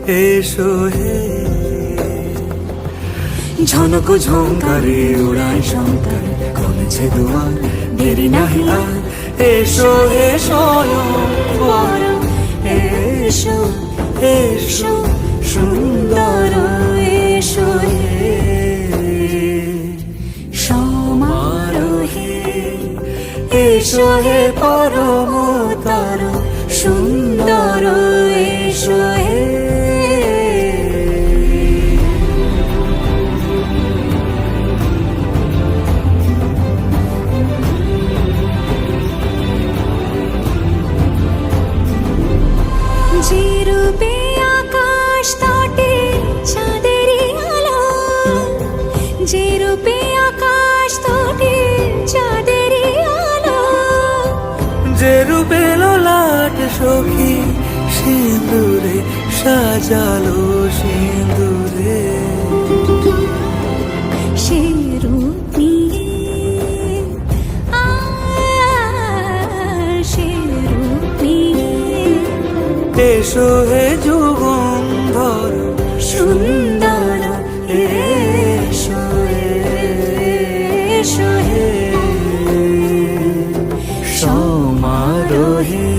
এসো হে। ঝনক ঝঙ্কারে উড়ায় শঙ্কার, কমেছে দুয়ার, দেরি নাহি আর। এসো হে স্বয়ংবর, এসো এসো সুন্দর, এসো হে সমারোহে। এসো হে পরমতর সুন্দর, এসো হে। যে রূপে আকাশ তটে চাঁদেরই আলো, যে রূপে আকাশ তটে চাঁদেরই আলো, যে রূপে ললাট সখী সিঁদুরে সাজালো সিঁদুরে। সে রূপ নিয়ে সে রূপ নিয়ে এসো হে যুগন্ধর সুন্দর, এসো এসো হে সমারোহে।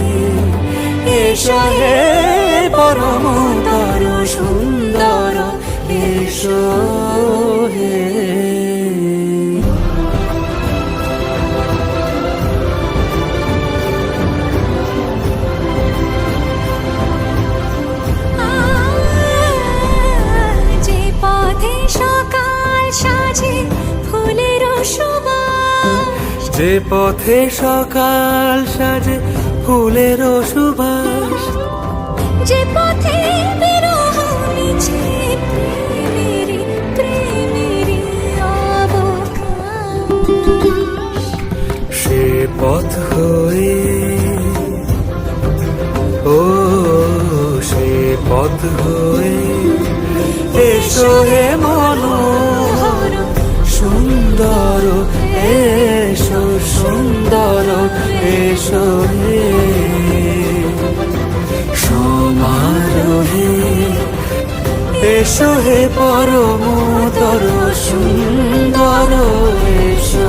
এসো হে পরমতর সুন্দর, এসো হে। যে পথে সকাল সাজে ফুলের সুবাস, যে পথে বিরহ মিছে প্রেমেরই প্রেমেরই অবকাশ, সে পথ হয়ে ও সে পথ হয়ে এসো হে মনোহর সুন্দর, এসো সুন্দর, এসো হে সমারোহে। এসো হে পরমতর সুন্দর, এসো।